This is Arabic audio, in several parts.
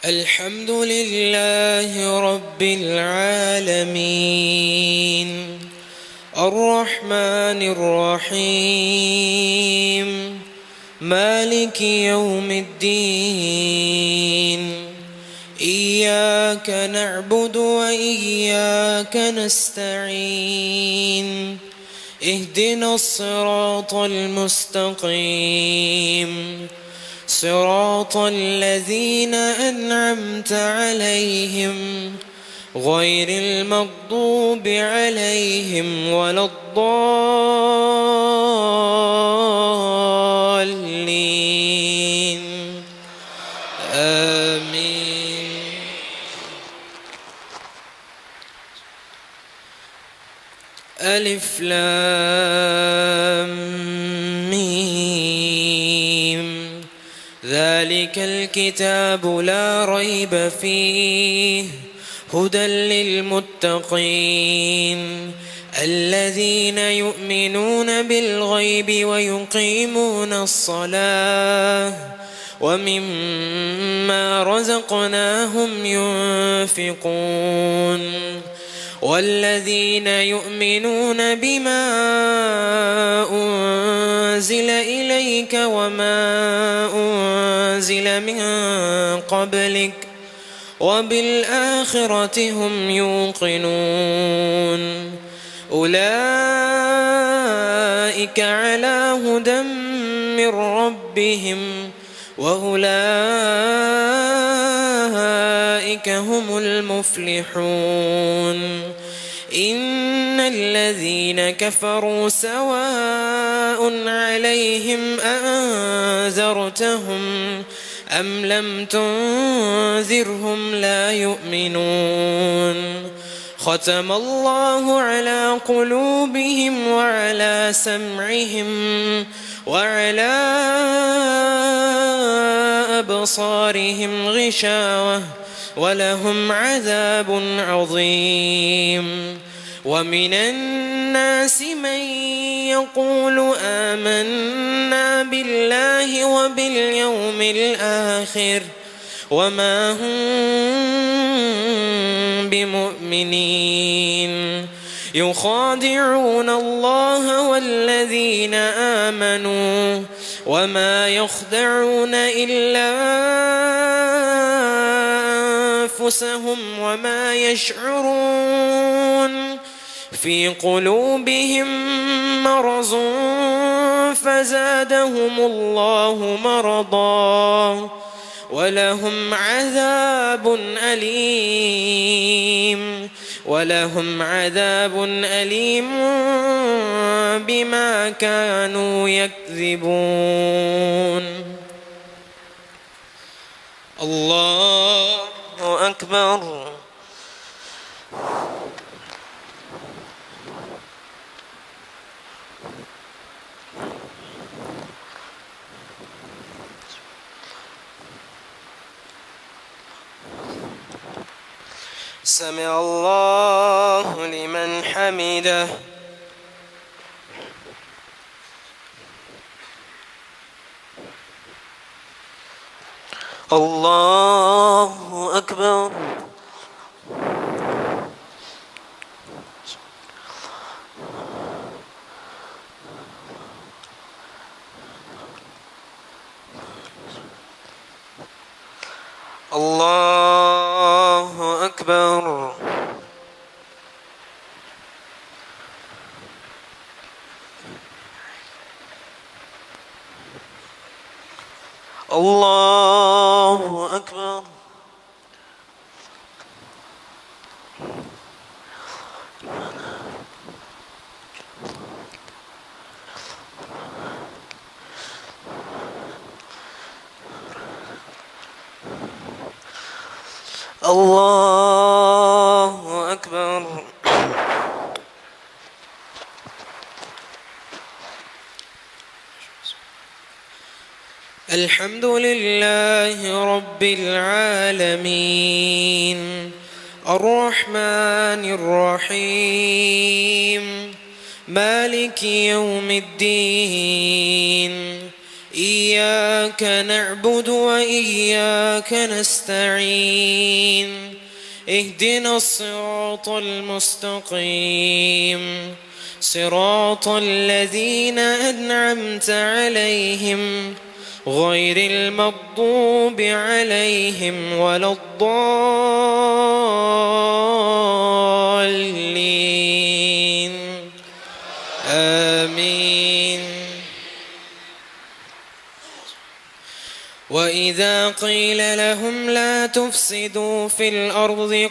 الحمد لله رب العالمين الرحمن الرحيم مالك يوم الدين إياك نعبد وإياك نستعين اهدنا الصراط المستقيم صراط الذين أنعمت عليهم غير المغضوب عليهم ولا الضالين آمين. ألف لام ميم ذلك الكتاب لا ريب فيه هدى للمتقين الذين يؤمنون بالغيب ويقيمون الصلاة ومما رزقناهم ينفقون والذين يؤمنون بما أنزل إليك وما أنزل من قبلك وبالآخرة هم يوقنون أولئك على هدى من ربهم وأولئك هم المفلحون إن الذين كفروا سواء عليهم أأنذرتهم أم لم تنذرهم لا يؤمنون ختم الله على قلوبهم وعلى سمعهم وعلى أبصارهم غشاوة ولهم عذاب عظيم ومن الناس من يقول آمنا بالله وباليوم الآخر وما هم بمؤمنين يخادعون الله والذين آمنوا وما يخدعون إلا أنفسهم وما يشعرون في قلوبهم مرض فزادهم الله مرضا ولهم عذاب أليم بما كانوا يكذبون. الله أكبر. سمع الله لمن حمده. الله أكبر. الله أكبر. الله أكبر. الله أكبر. الحمد لله رب العالمين الرحمن الرحيم مالك يوم الدين إياك نعبد وإياك نستعين اهدنا الصراط المستقيم صراط الذين أنعمت عليهم غير المغضوب عليهم ولا الضالين آمين. وإذا قيل لهم لا تفسدوا في الأرض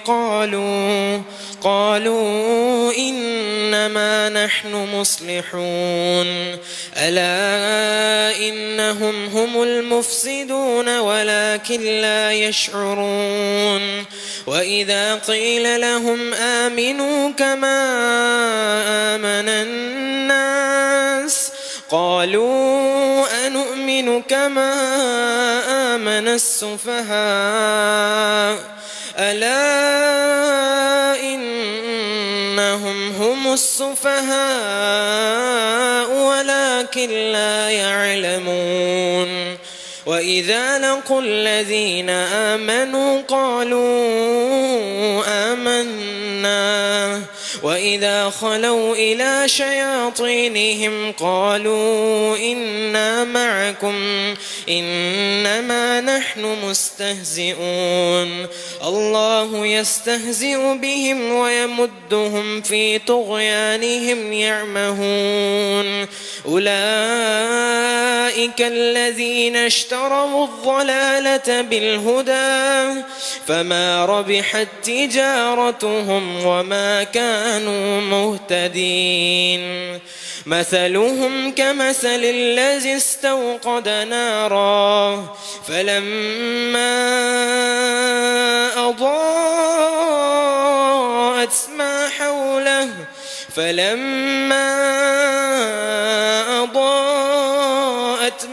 قالوا إنما نحن مصلحون ألا إنهم هم المفسدون ولكن لا يشعرون. وإذا قيل لهم آمنوا كما آمن الناس قالوا أنؤمن كما آمن السفهاء ألا إنهم هم السفهاء ولكن لا يعلمون. وإذا لقوا الذين آمنوا قالوا آمنا وإذا خلوا إلى شياطينهم قالوا إنا معكم إنما نحن مستهزئون الله يستهزئ بهم ويمدهم في طغيانهم يعمهون. أولئك الذين اشتروا الضلالة بالهدى فما ربحت تجارتهم وما كانوا مهتدين. مثلهم كمثل الذي استوقد نارا فلما أضاءت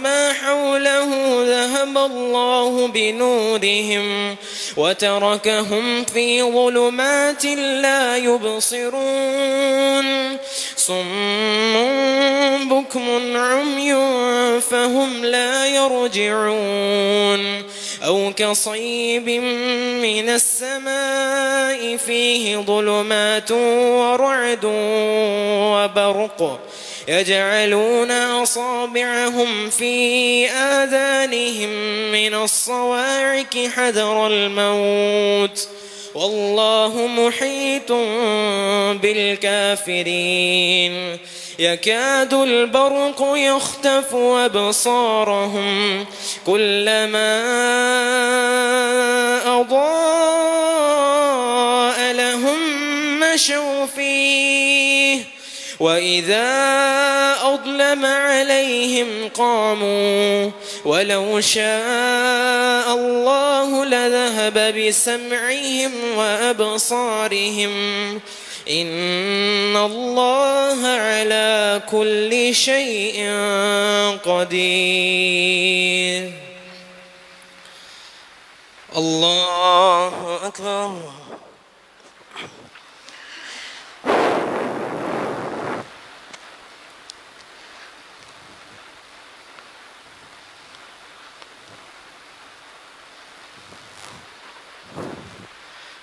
ما حوله ذهب الله بنورهم وتركهم في ظلمات لا يبصرون صم بكم عمي فهم لا يرجعون. أو كصيب من السماء فيه ظلمات ورعد وبرق يجعلون أصابعهم في آذانهم من الصواعق حذر الموت والله محيط بالكافرين. يكاد البرق يخطف أبصارهم كلما أضاء لهم مشوا فيه وإذا أظلم عليهم قاموا ولو شاء الله لذهب بسمعهم وأبصارهم إن الله على كل شيء قدير. الله أكبر.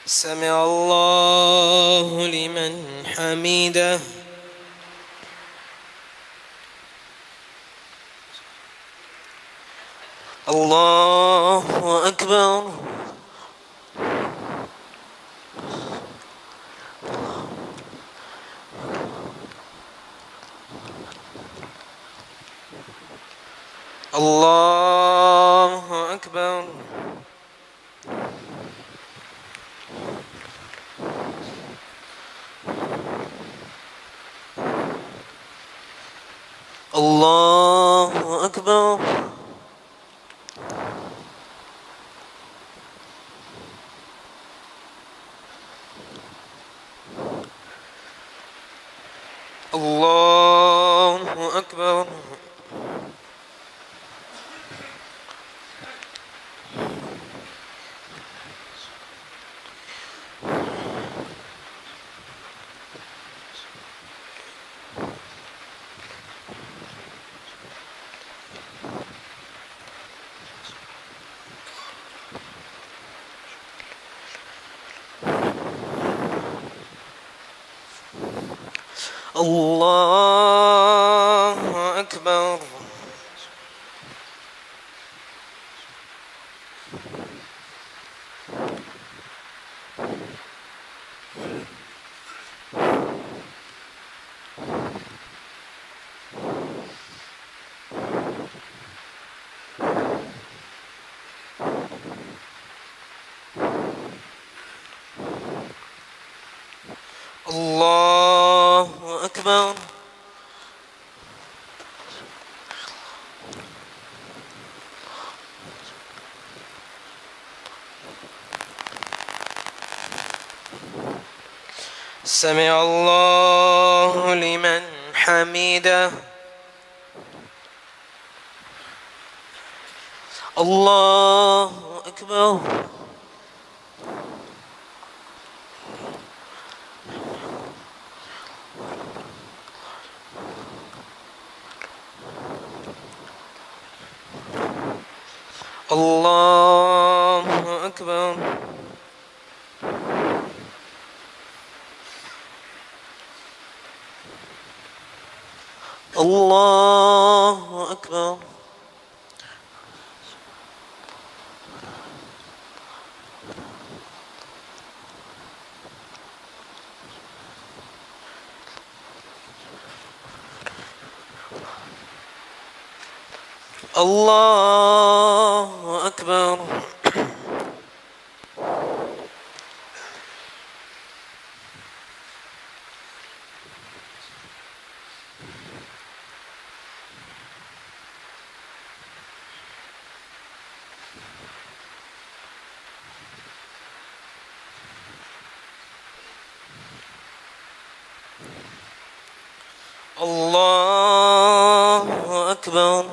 سمع الله لمن حمده. الله أكبر. الله أكبر. الله أكبر. الله أكبر. الله أكبر. الله أكبر. سمع الله لمن حمده. الله أكبر. الله أكبر. الله أكبر. الله أكبر. الله أكبر.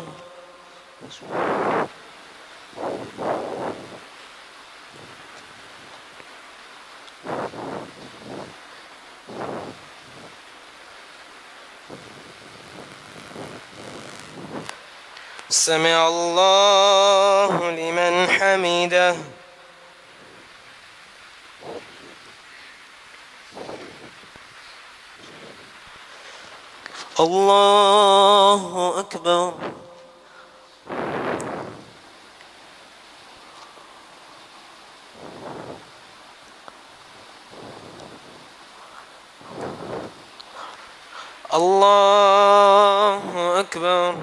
سمع الله لمن حمده. الله أكبر. الله أكبر.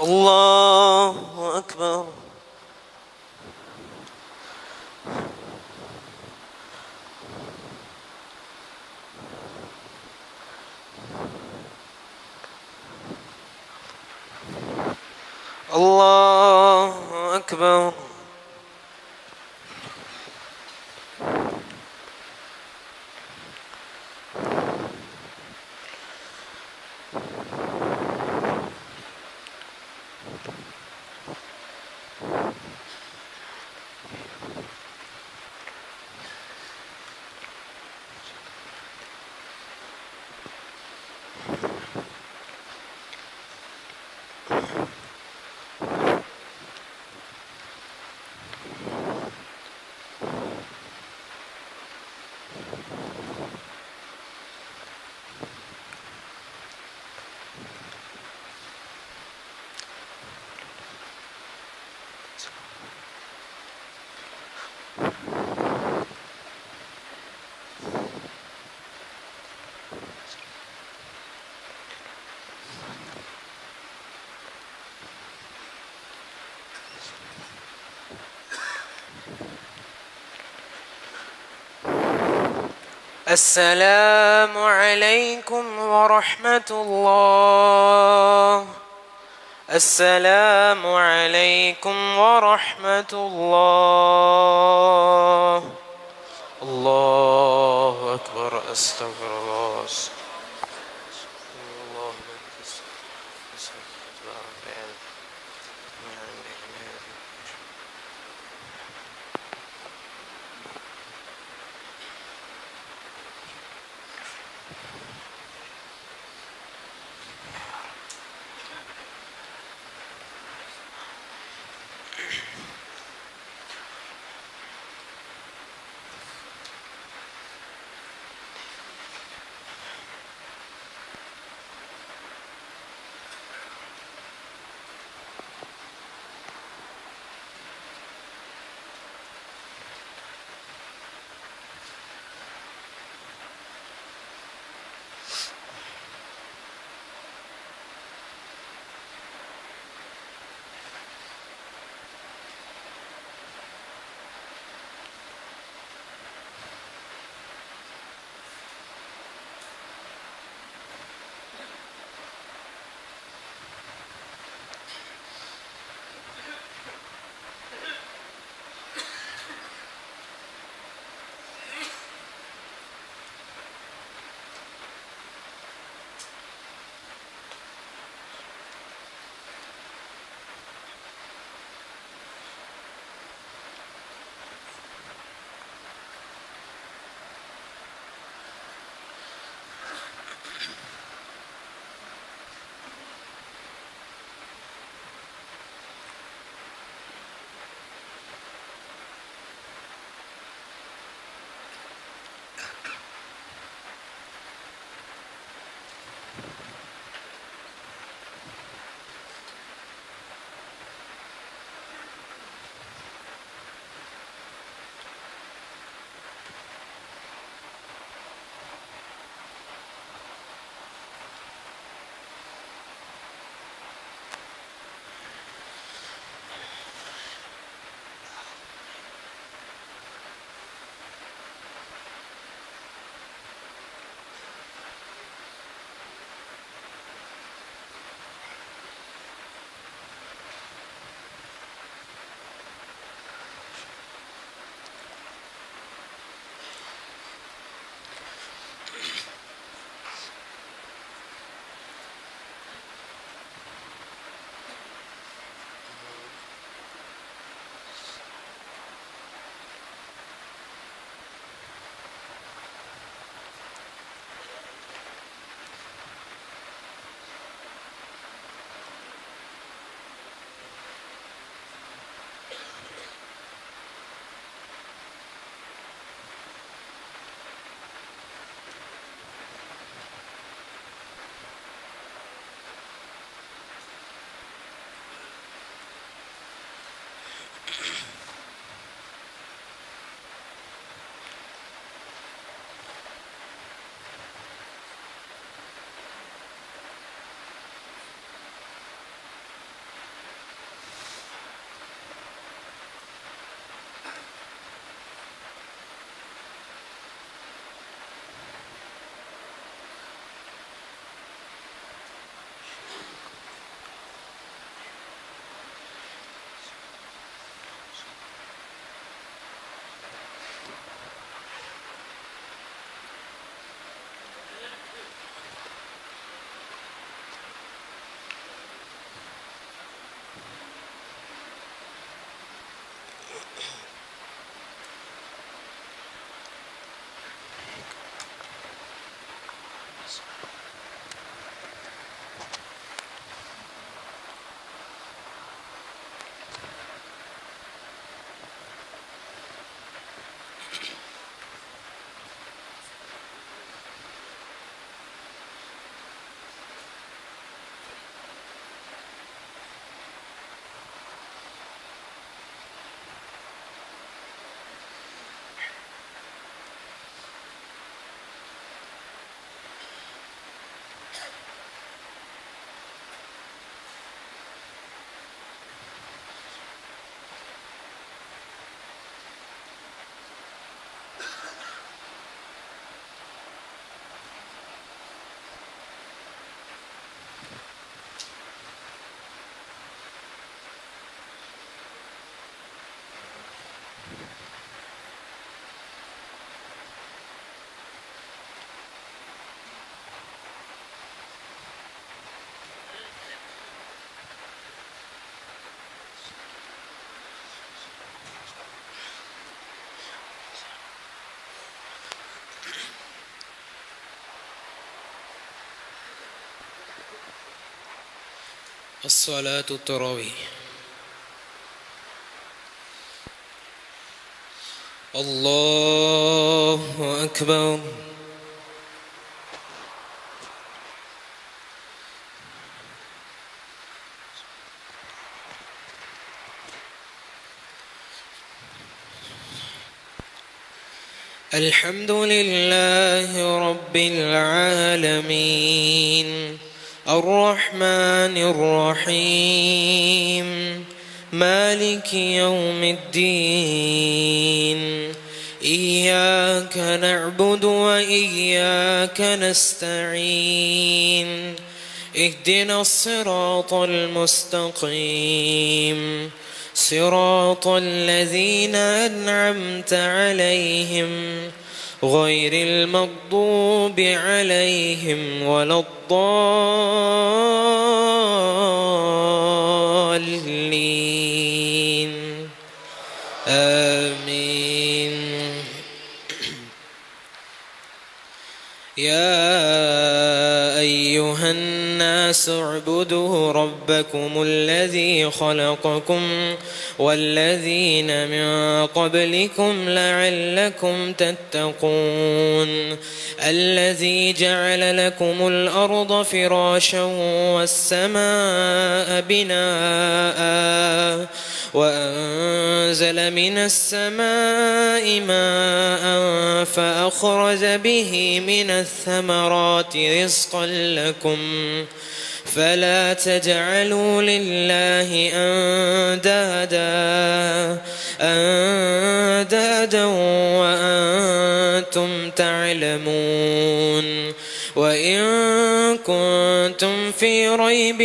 الله أكبر. الله أكبر. السلام عليكم ورحمة الله. السلام عليكم ورحمة الله. الله أكبر. أستغفر الله. الصلاة التراويح. الله أكبر. الحمد لله رب العالمين الرحمن الرحيم مالك يوم الدين إياك نعبد وإياك نستعين اهدنا الصراط المستقيم صراط الذين أنعمت عليهم غير المغضوب عليهم ولا الضالين آمين. يا أيها الناس اعبدوا ربكم الذي خلقكم والذين من قبلكم لعلكم تتقون الذي جعل لكم الأرض فراشا والسماء بناء وأنزل من السماء ماء فأخرج به من الثمرات رزقا لكم فلا تجعلوا لله أندادا وأنتم تعلمون. وإن كنتم في ريب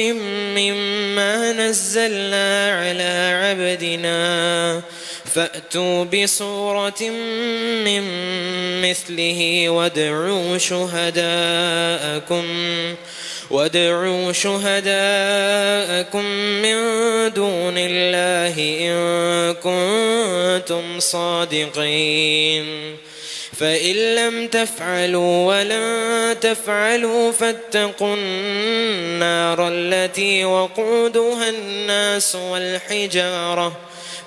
مما نزلنا على عبدنا فأتوا بسورة من مثله وادعوا شهداءكم من دون الله إن كنتم صادقين فإن لم تفعلوا ولن تفعلوا فاتقوا النار التي وقودها الناس والحجارة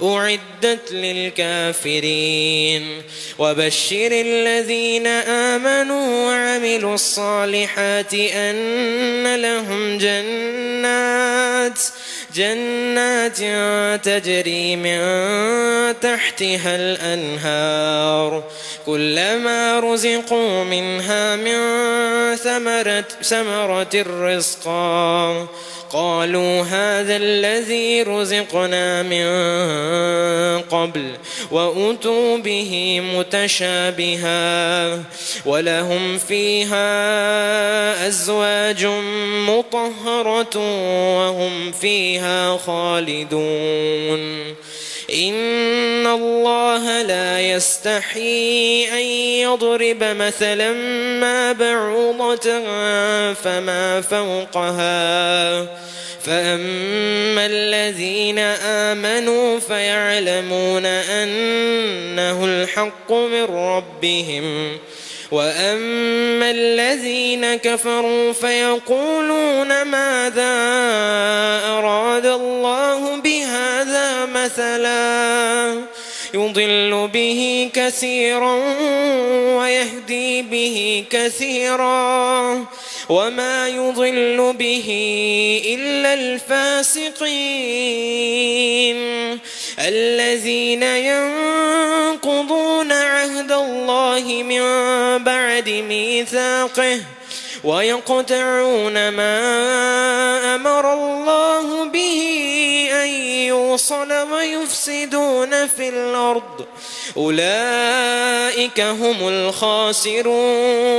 أعدت للكافرين. وبشر الذين آمنوا وعملوا الصالحات أن لهم جنات تجري من تحتها الأنهار كلما رزقوا منها من ثمرة رزقا قالوا هذا الذي رزقنا من قبل وأتوا به متشابها ولهم فيها أزواج مطهرة وهم فيها خالدون. إن الله لا يستحيي أن يضرب مثلا ما بعوضة فما فوقها فأما الذين آمنوا فيعلمون أنه الحق من ربهم وأما الذين كفروا فيقولون ماذا أراد الله بهذا مثلا يضل به كثيرا ويهدي به كثيرا وما يضل به إلا الفاسقين الذين ينقضون عهد الله من بعد ميثاقه ويقطعون ما أمر الله به أن يوصل ويفسدون في الأرض أولئك هم الخاسرون.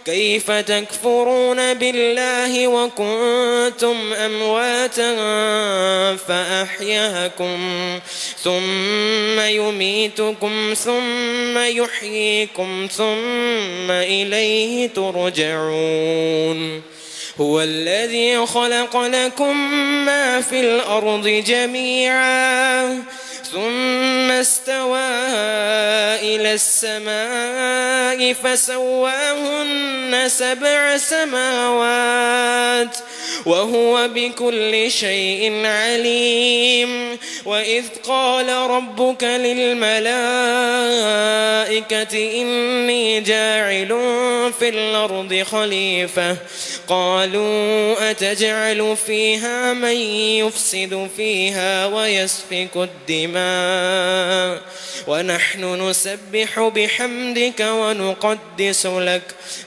كيف تكفرون بالله وكنتم أمواتا فأحياكم ثم يميتكم ثم يحييكم ثم إليه ترجعون. هو الذي خلق لكم ما في الأرض جميعا ثم استوى إلى السماء فسواهن 7 سماوات وهو بكل شيء عليم. وإذ قال ربك للملائكة إني جاعل في الأرض خليفة قالوا أتجعل فيها من يفسد فيها ويسفك الدماء ونحن نسبح بحمدك ونقدس لك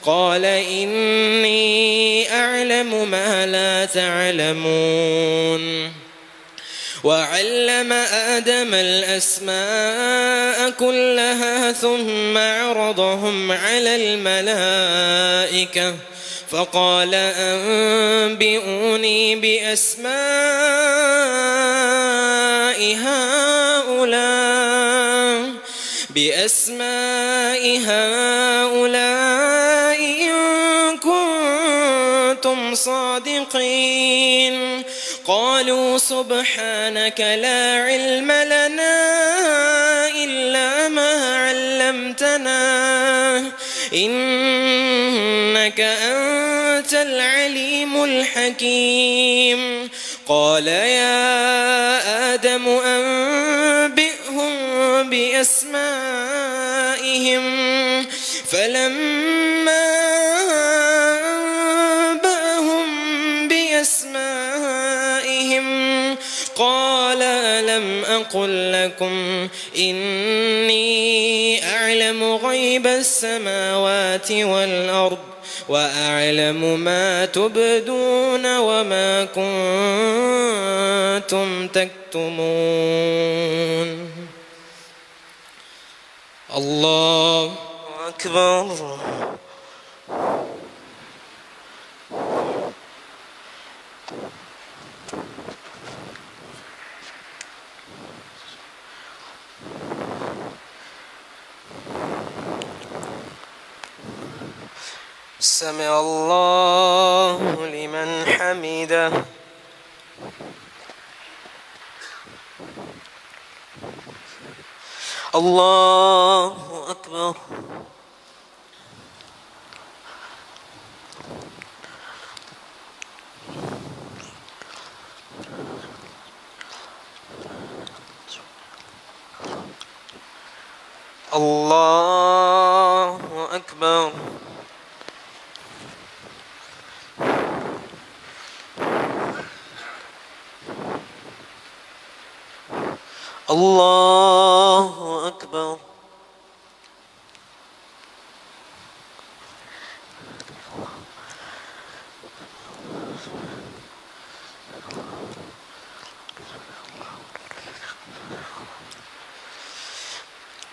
قال إني أعلم ما لا تعلمون. وعلم آدم الأسماء كلها ثم عرضهم على الملائكة فقال أنبئوني بأسماء هؤلاء إن كنتم صادقين. قالوا سبحانك لا علم لنا إلا ما علمتنا إنك أنت العليم الحكيم. قال يا آدم أنبئهم بأسمائهم فلما أنبأهم بأسمائهم قال ألم أقل لكم إني أعلم غيب السماوات والأرض وأعلم ما تبدون وما كنتم تكتمون. الله أكبر. سمع الله لمن حمده. الله أكبر. الله أكبر. الله أكبر.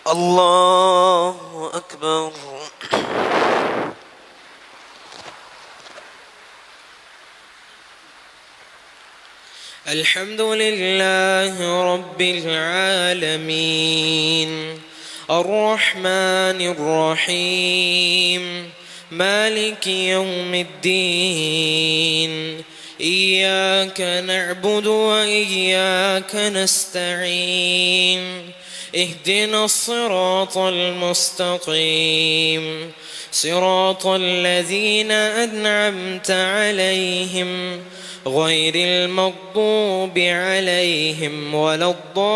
الله أكبر. الحمد لله رب العالمين الرحمن الرحيم مالك يوم الدين إياك نعبد وإياك نستعين اهدنا الصراط المستقيم صراط الذين أنعمت عليهم غير المغضوب عليهم ولا الضالين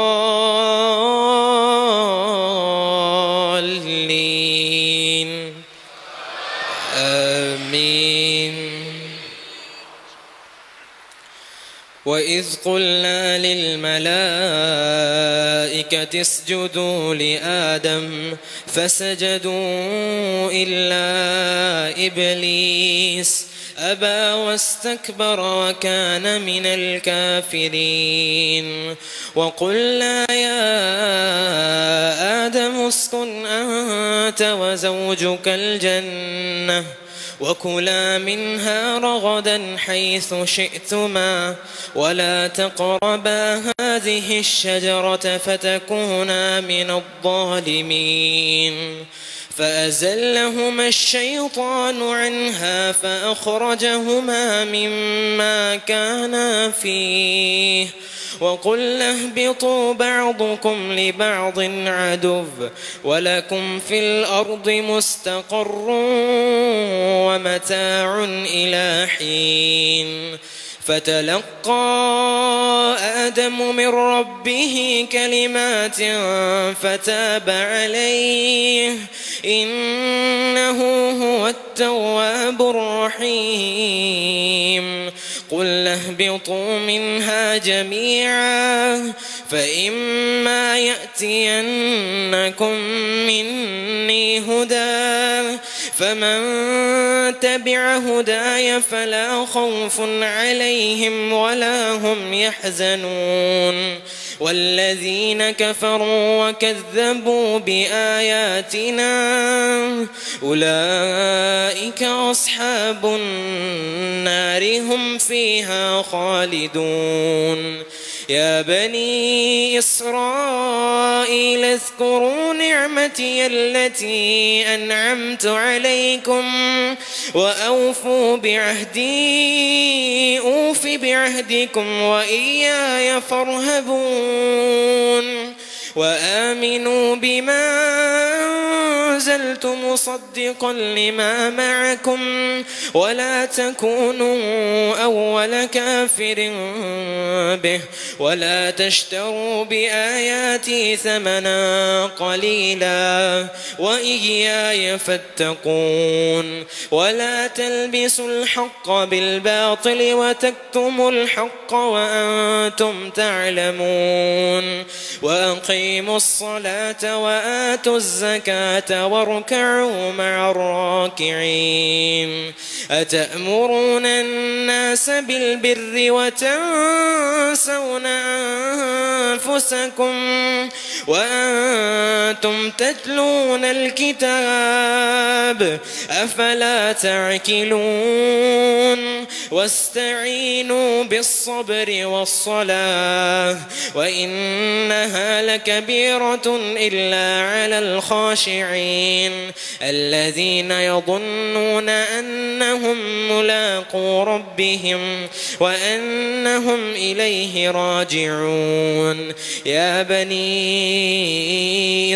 آمين. وإذ قلنا للملائكة اسجدوا لآدم فسجدوا إلا إبليس أبى واستكبر وكان من الكافرين. وقلنا يا آدم اسكن أنت وزوجك الجنة وكلا منها رغدا حيث شئتما ولا تقربا هذه الشجرة فتكونا من الظالمين. فأزلهما الشيطان عنها فأخرجهما مما كانا فيه وقلنا اهبطوا بعضكم لبعض عدو ولكم في الأرض مستقر ومتاع إلى حين. فتلقى آدم من ربه كلمات فتاب عليه إنه هو التواب الرحيم قل اهبطوا منها جميعا فإما يأتينكم مني هدى فمن تبع هداي فلا خوف عليهم ولا هم يحزنون والذين كفروا وكذبوا بآياتنا أولئك أصحاب النار هم فيها خالدون يا بني إسرائيل اذكروا نعمتي التي أنعمت عليكم وأوفوا بعهدي أوف بعهدكم وإياي فارهبون وآمنوا بما أنزلت مصدقا لما معكم ولا تكونوا أول كافر به ولا تشتروا بآياتي ثمنا قليلا وإياي فاتقون ولا تلبسوا الحق بالباطل وتكتموا الحق وأنتم تعلمون وأقيموا الصلاة وآتوا الزكاة واركعوا مع الراكعين أتأمرون الناس بالبر وتنسون أنفسكم وأنتم تتلون الكتاب أفلا تعقلون واستعينوا بالصبر والصلاة وإنها لكبيرة إلا على الخاشعين الذين يظنون أنهم ملاقو ربهم وأنهم إليه راجعون يا بني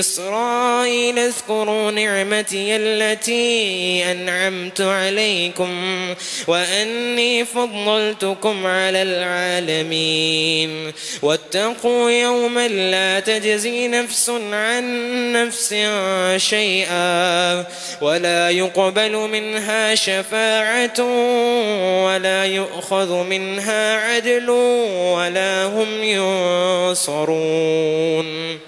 إسرائيل اذكروا نعمتي التي أنعمت عليكم وأني فضلتكم على العالمين واتقوا يوما لا تجزي نفس عن نفس شيئا ولا يقبل منها شفاعة ولا يؤخذ منها عدل ولا هم ينصرون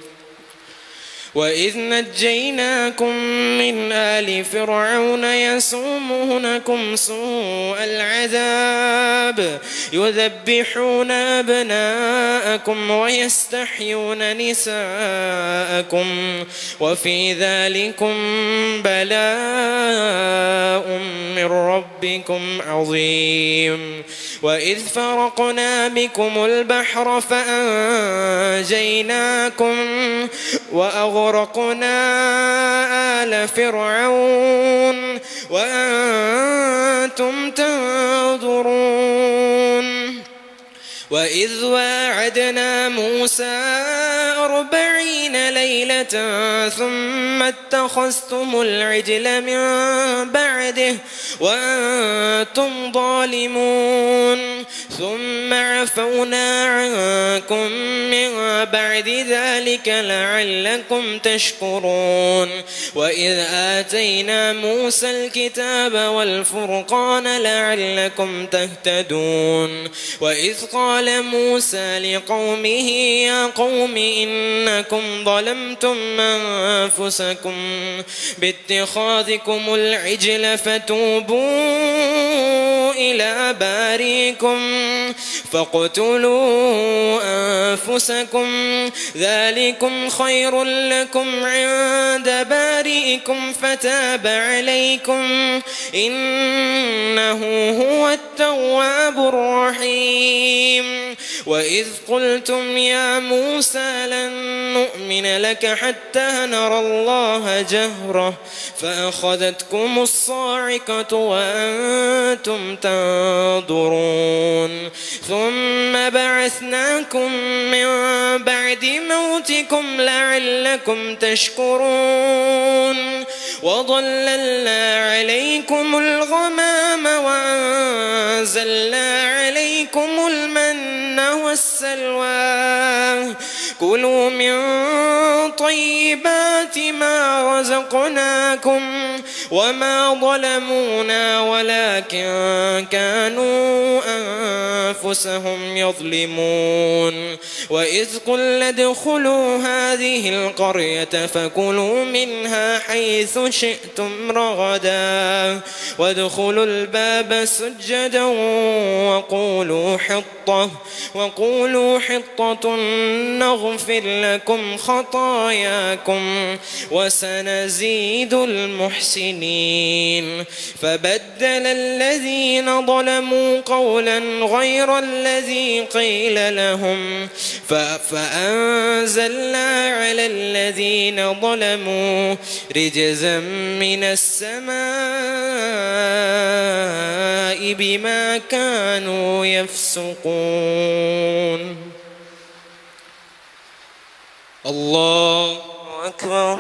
وإذ نجيناكم من آل فرعون يسومونكم سوء العذاب يذبحون أبناءكم ويستحيون نساءكم وفي ذلكم بلاء من ربكم عظيم وإذ فرقنا بكم البحر فأنجيناكم وأغرقنا آل فرعون وأنتم تنظرون وإذ واعدنا موسى 40 ليلة ثم اتخذتم العجل من بعده وأنتم ظالمون ثم عفونا عنكم من بعد ذلك لعلكم تشكرون وإذ آتينا موسى الكتاب والفرقان لعلكم تهتدون وإذ قال موسى لقومه يا قوم إنكم ظلمتم أنفسكم باتخاذكم العجل فتوبوا إلى بارئكم فاقتلوا أنفسكم ذلكم خير لكم عند بارئكم فتاب عليكم إنه هو التواب الرحيم وإذ قلتم يا موسى لن نؤمن لك حتى نرى الله جهرة فأخذتكم الصاعقة وأنتم تنظرون ثم بعثناكم من بعد موتكم لعلكم تشكرون وظللنا عليكم الغمام وأنزلنا عليكم عليكم المن والسلوى كلوا من طيبات ما رزقناكم وما ظلمونا ولكن كانوا أنفسهم يظلمون وإذ قلنا ادخلوا هذه القرية فكلوا منها حيث شئتم رغدا وادخلوا الباب سجدا وقولوا حطة نغفر لكم خطاياكم وسنزيد المحسنين فبدل الذين ظلموا قولا غير الذي قيل لهم فأنزلنا على الذين ظلموا رجزا من السماء بما كانوا يفسقون. الله أكبر.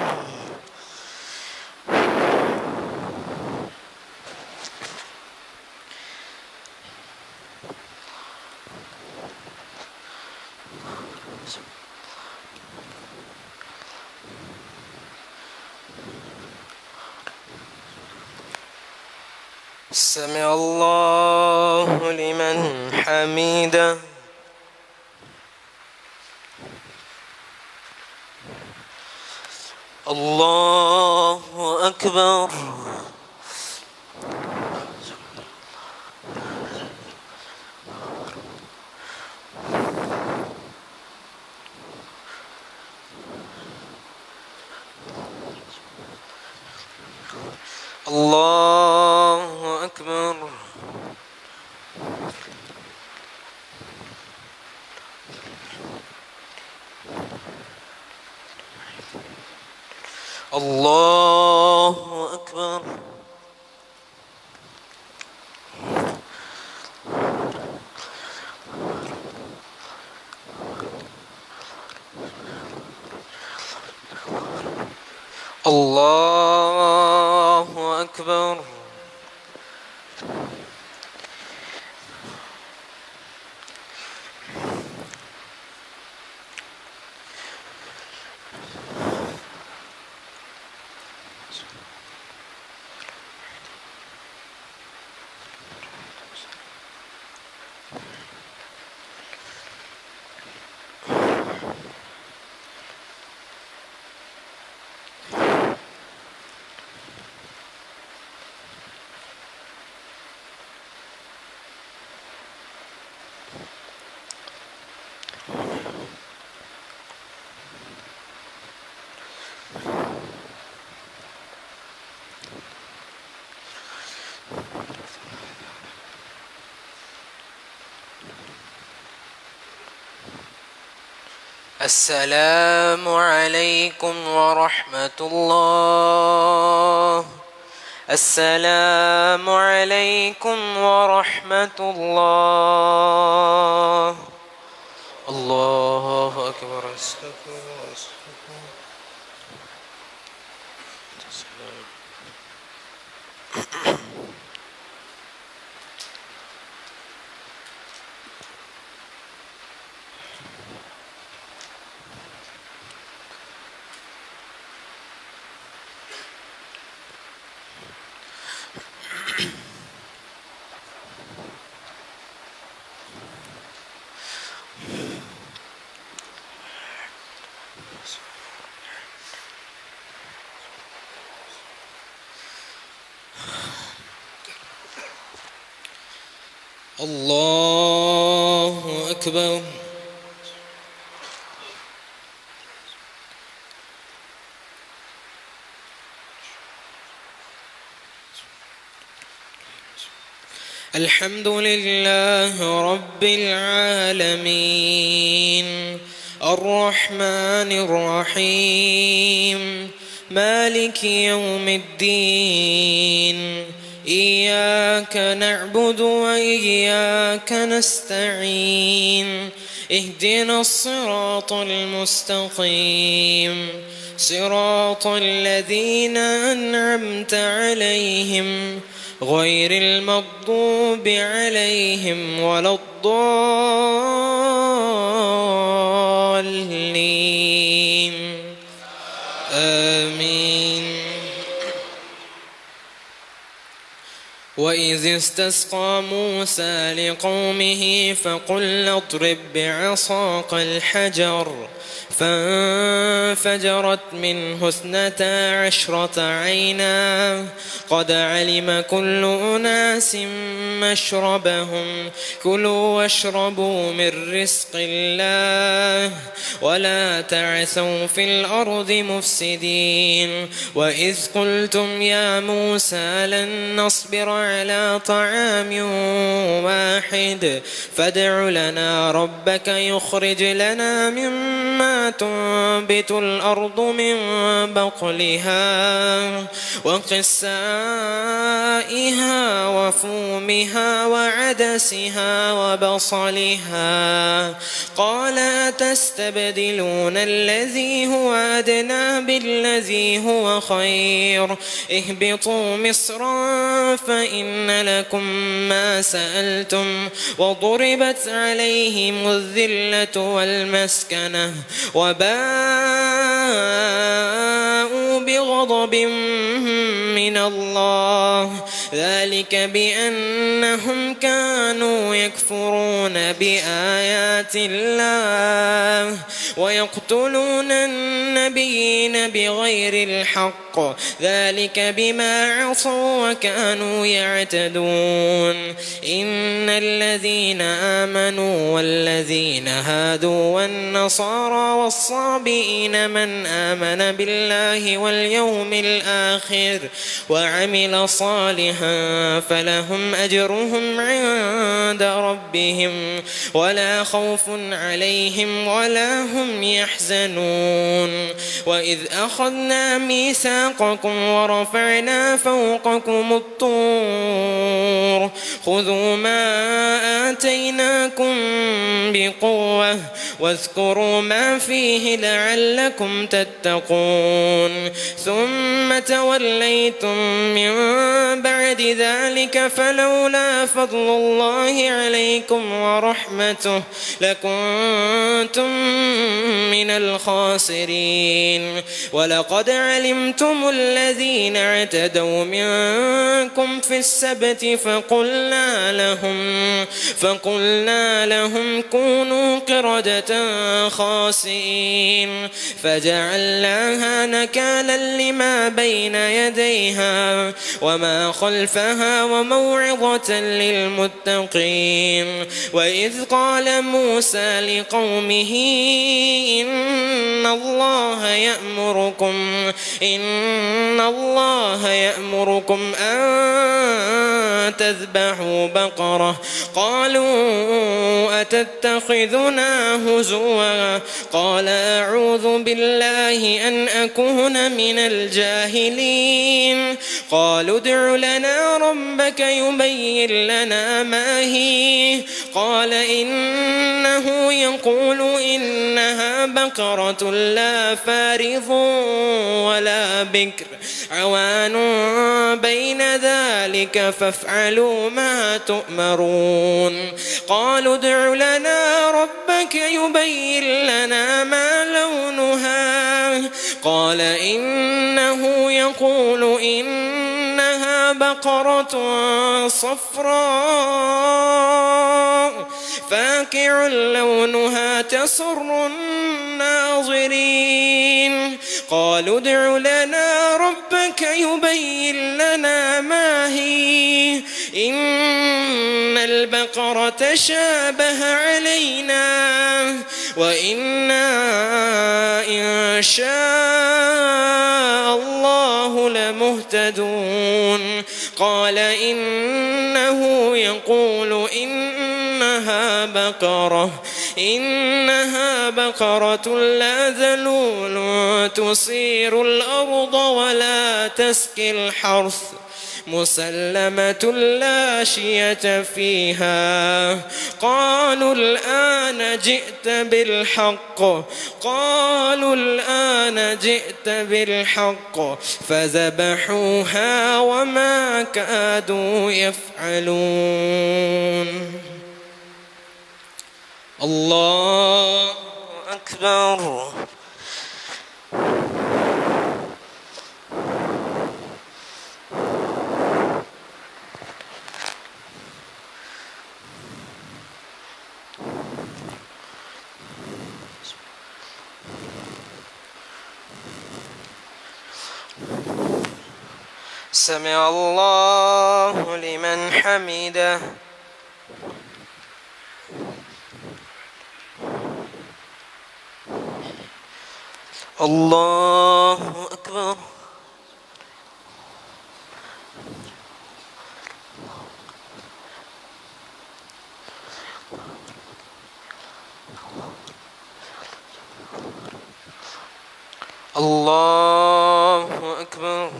سمع الله لمن حمده. الله أكبر. الله أكبر. الله أكبر. الله أكبر. السلام عليكم ورحمة الله. السلام عليكم ورحمة الله. الله أكبر. الله أكبر. الحمد لله رب العالمين الرحمن الرحيم مالك يوم الدين إياك نعبد وإياك نستعين اهدنا الصراط المستقيم صراط الذين أنعمت عليهم غير المغضوب عليهم ولا الضالين آمين. وإذ استسقى موسى لقومه فقل اضرب بعصاك الحجر فانفجرت منه 12 عينا قد علم كل أناس مشربهم كلوا واشربوا من رزق الله ولا تعثوا في الأرض مفسدين. وإذ قلتم يا موسى لن نصبر على طعام واحد فادع لنا ربك يخرج لنا مما تنبت الأرض من بقلها وقثائها وفومها وعدسها وبصلها قال أتستبدلون الذي هو أدنى بالذي هو خير اهبطوا مصرا فإن لكم ما سألتم وضربت عليهم الذلة والمسكنة وباءوا بغضب من الله ذلك بأنهم كانوا يكفرون بآيات الله ويقتلون النبيين بغير الحق ذلك بما عصوا وكانوا يعتدون. إن الذين آمنوا والذين هادوا والنصارى والصابئين من آمن بالله واليوم الآخر وعمل صالحا فلهم أجرهم عند ربهم ولا خوف عليهم ولا هم يحزنون. وإذ أخذنا ميثاقكم ورفعنا فوقكم الطور خذوا ما آتيناكم بقوة واذكروا ما فيه لعلكم تتقون ثم توليتم من بعد ذلك فلولا فضل الله عليكم ورحمته لكنتم من الخاسرين. ولقد علمتم الذين اعتدوا منكم في السبت فقلنا لهم كونوا قردة خاسئين فجعلناها نكالا لما بين يديها وما خلفها وموعظة للمتقين. وإذ قال موسى لقومه إن الله يأمركم أن تذبحوا بقرة قالوا أتتخذنا هزوا قال أعوذ بالله أن أكون من الجاهلين. قالوا ادع لنا ربك يبين لنا ما هي قال إنه يقول إنها بقرة لا فارض ولا بكر عوان بين ذلك فافعلوا ما تؤمرون. قالوا ادع لنا ربك يبين لنا ما لونها قال إنه يقول إنها بقرة صفراء فاقع لونها تسر الناظرين. قالوا ادع لنا ربك يبين لنا ما هي إن البقرة شابه علينا وإنا إن شاء الله لمهتدون. قال إنه يقول إنها بقرة لا ذلول تثير الأرض ولا تسقي الحرث مسلمة لا شية فيها. قالوا الآن جئت بالحق فذبحوها وما كادوا يفعلون. الله أكبر. سمع الله لمن حمده. الله أكبر. الله أكبر.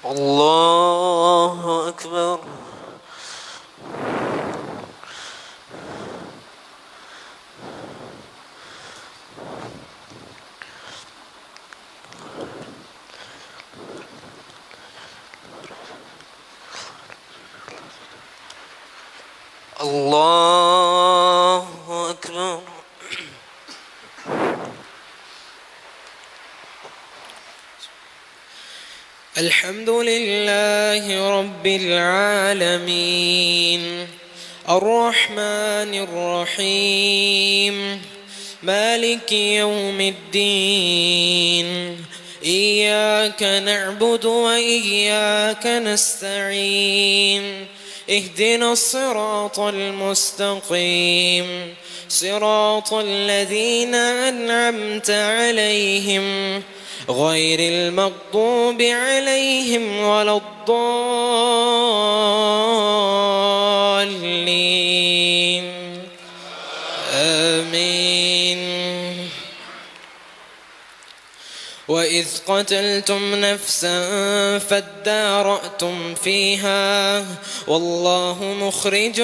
الله أكبر. الله أكبر. الحمد لله رب العالمين الرحمن الرحيم مالك يوم الدين. إياك نعبد وإياك نستعين. اهدنا الصراط المستقيم صراط الذين أنعمت عليهم غير المغضوب عليهم ولا الضالين. آمين. وإذ قتلتم نفسا فادارأتم فيها والله مخرج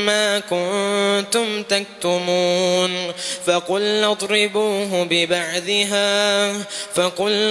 ما كنتم تكتمون. فقلنا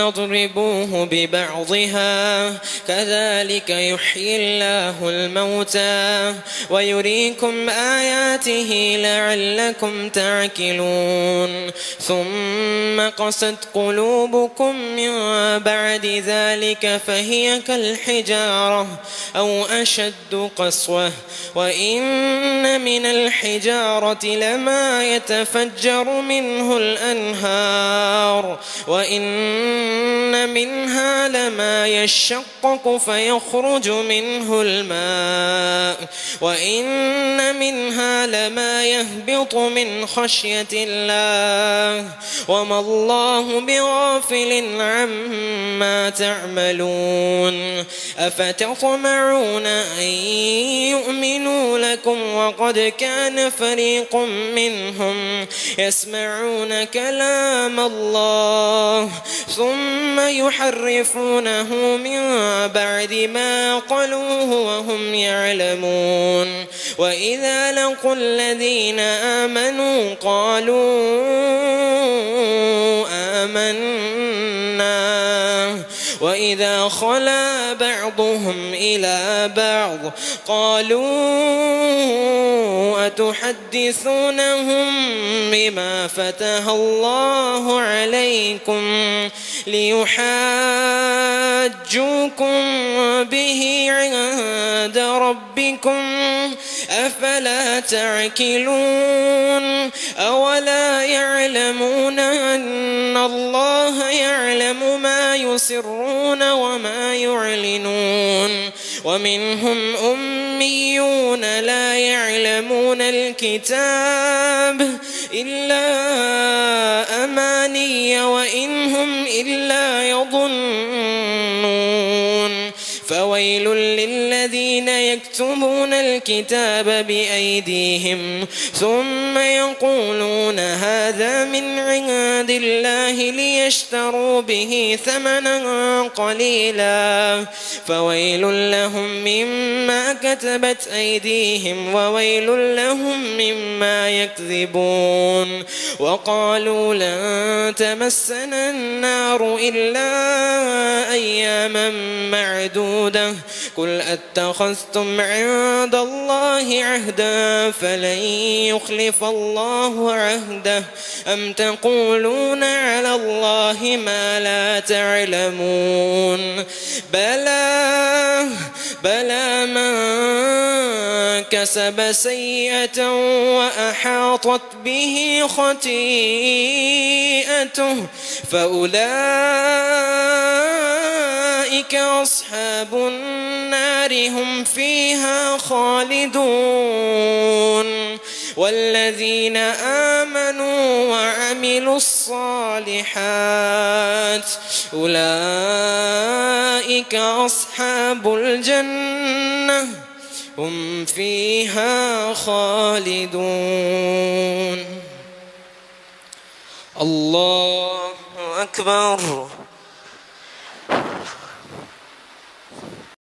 اضربوه ببعضها كذلك يحيي الله الموتى ويريكم آياته لعلكم تعقلون. ثم قست قلوبكم من بعد ذلك فهي كالحجارة أو أشد قسوة. وإن من الحجارة لما يتفجر منه الأنهار وإن منها لما يشقق فيخرج منه الماء وإن منها لما يهبط من خشية الله وما الله بغافل عما تعملون. أفتطمعون أن يؤمنوا لكم وقد كان فريق منهم يسمعون كلام الله ثم يحرفونه من بعد ما قالوه وهم يعلمون. وإذا لقوا الذين آمنوا قالوا آمنا وإذا خلا بعضهم إلى بعض قالوا أتحدثونهم بما فتح الله عليكم ليحاجوكم به عند ربكم أفلا تعقلون. أولا يعلمون أن الله يعلم ما يسرون وما يعلنون. ومنهم أميون لا يعلمون الكتاب إلا أماني وإن هم إلا يظنون. فويل للذين الذين يكتبون الكتاب بأيديهم ثم يقولون هذا من عند الله ليشتروا به ثمنا قليلا فويل لهم مما كتبت أيديهم وويل لهم مما يكذبون. وقالوا لن تمسنا النار إلا أياما معدودة قل أتخذتم عند الله عهدا فلن يخلف الله عهده أم تقولون على الله ما لا تعلمون. بلى من كسب سيئة وأحاطت به خطيئته فأولئك أصحاب النار هم فيها خالدون. والذين آمنوا وعملوا الصالحات أولئك أصحاب الجنة هم فيها خالدون. الله أكبر.